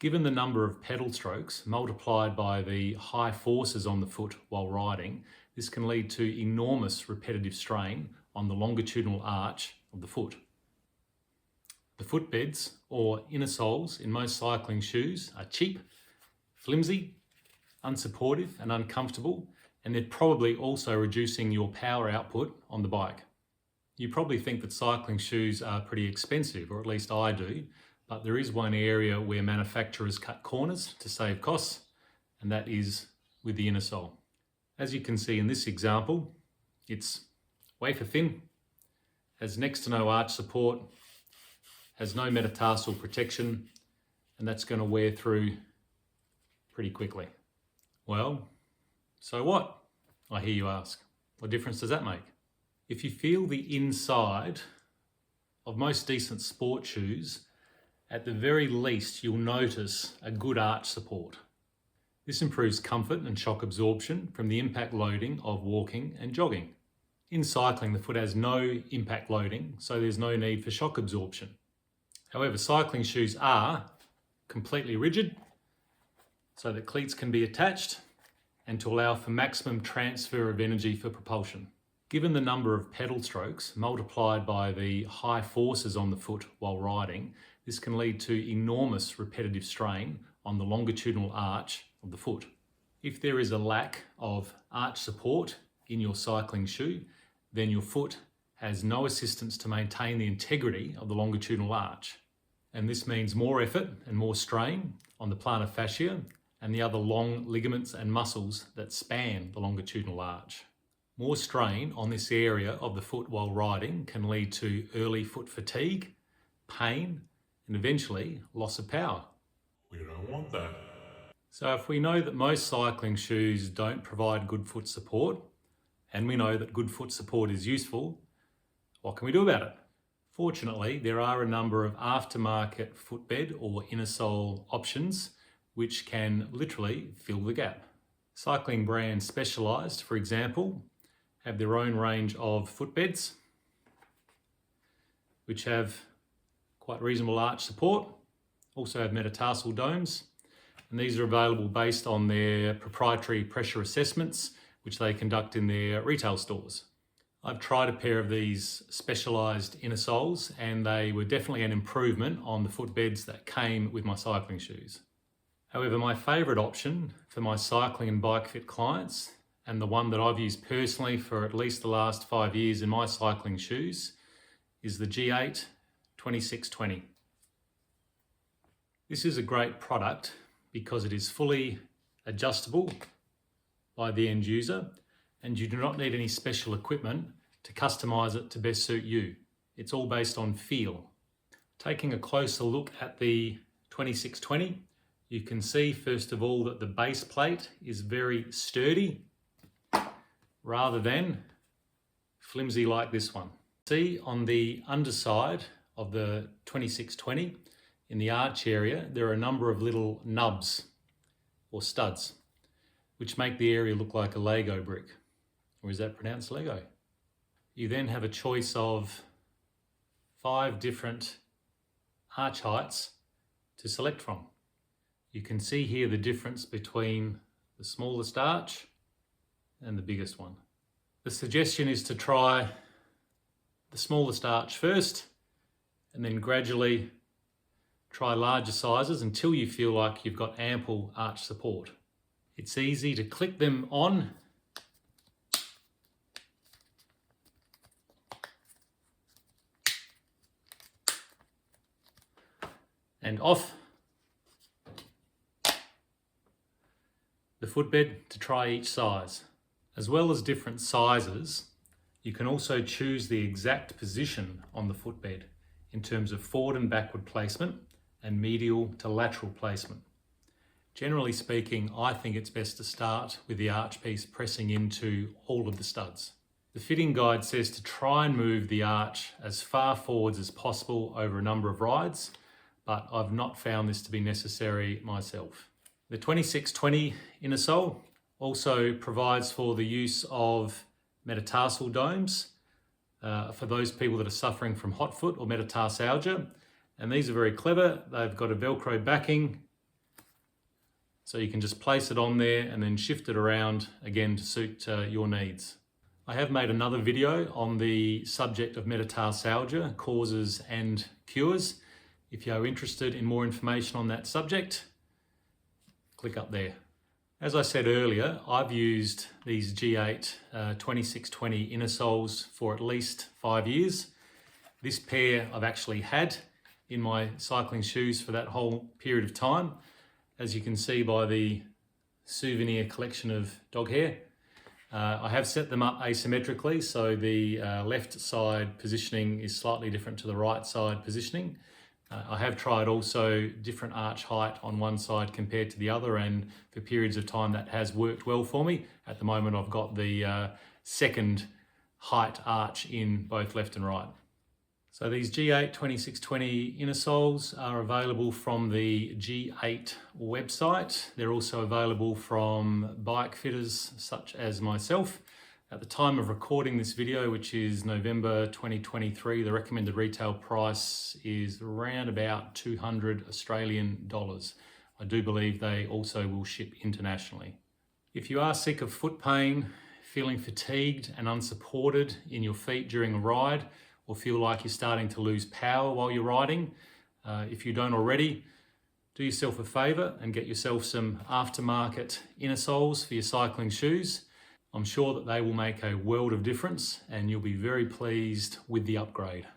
Given the number of pedal strokes multiplied by the high forces on the foot while riding, this can lead to enormous repetitive strain on the longitudinal arch of the foot. The footbeds, or innersoles, in most cycling shoes are cheap, flimsy, unsupportive and uncomfortable, and they're probably also reducing your power output on the bike. You probably think that cycling shoes are pretty expensive, or at least I do, but there is one area where manufacturers cut corners to save costs, and that is with the innersole. As you can see in this example, it's wafer thin, has next to no arch support, has no metatarsal protection, and that's going to wear through pretty quickly. Well, so what? I hear you ask. What difference does that make? If you feel the inside of most decent sport shoes, at the very least you'll notice a good arch support. This improves comfort and shock absorption from the impact loading of walking and jogging. In cycling, the foot has no impact loading, so there's no need for shock absorption. However, cycling shoes are completely rigid, so that cleats can be attached and to allow for maximum transfer of energy for propulsion. Given the number of pedal strokes multiplied by the high forces on the foot while riding, this can lead to enormous repetitive strain on the longitudinal arch of the foot. If there is a lack of arch support in your cycling shoe, then your foot has no assistance to maintain the integrity of the longitudinal arch. And this means more effort and more strain on the plantar fascia and the other long ligaments and muscles that span the longitudinal arch. More strain on this area of the foot while riding can lead to early foot fatigue, pain, and eventually loss of power. We don't want that. So if we know that most cycling shoes don't provide good foot support, and we know that good foot support is useful, what can we do about it? Fortunately, there are a number of aftermarket footbed or innersole options which can literally fill the gap. Cycling brands Specialized, for example, have their own range of footbeds which have quite reasonable arch support, also have metatarsal domes, and these are available based on their proprietary pressure assessments which they conduct in their retail stores. I've tried a pair of these Specialized innersoles and they were definitely an improvement on the footbeds that came with my cycling shoes. However, my favourite option for my cycling and bike fit clients, and the one that I've used personally for at least the last 5 years in my cycling shoes, is the G8 2620. This is a great product because it is fully adjustable by the end user, and you do not need any special equipment to customize it to best suit you. It's all based on feel. Taking a closer look at the 2620, you can see first of all that the base plate is very sturdy rather than flimsy like this one. See on the underside of the 2620, in the arch area, there are a number of little nubs or studs which make the area look like a Lego brick. Or is that pronounced Lego? You then have a choice of 5 different arch heights to select from. You can see here the difference between the smallest arch and the biggest one. The suggestion is to try the smallest arch first and then gradually try larger sizes until you feel like you've got ample arch support. It's easy to click them on and off the footbed to try each size. As well as different sizes, you can also choose the exact position on the footbed in terms of forward and backward placement and medial to lateral placement. Generally speaking, I think it's best to start with the arch piece pressing into all of the studs. The fitting guide says to try and move the arch as far forwards as possible over a number of rides, but I've not found this to be necessary myself. The 2620 innersole also provides for the use of metatarsal domes for those people that are suffering from hot foot or metatarsalgia. And these are very clever. They've got a Velcro backing So you can just place it on there and then shift it around again to suit your needs. I have made another video on the subject of metatarsalgia, causes and cures. If you are interested in more information on that subject, click up there. As I said earlier, I've used these G8 2620 innersoles for at least 5 years. This pair I've actually had in my cycling shoes for that whole period of time, as you can see by the souvenir collection of dog hair. I have set them up asymmetrically, so the left side positioning is slightly different to the right side positioning. I have tried also different arch height on one side compared to the other, and for periods of time that has worked well for me. At the moment I've got the second height arch in both left and right. So these G8 2620 innersoles are available from the G8 website. They're also available from bike fitters such as myself. At the time of recording this video, which is November 2023, the recommended retail price is around about 200 Australian dollars. I do believe they also will ship internationally. If you are sick of foot pain, feeling fatigued and unsupported in your feet during a ride, or feel like you're starting to lose power while you're riding, if you don't already, do yourself a favour and get yourself some aftermarket innersoles for your cycling shoes. I'm sure that they will make a world of difference and you'll be very pleased with the upgrade.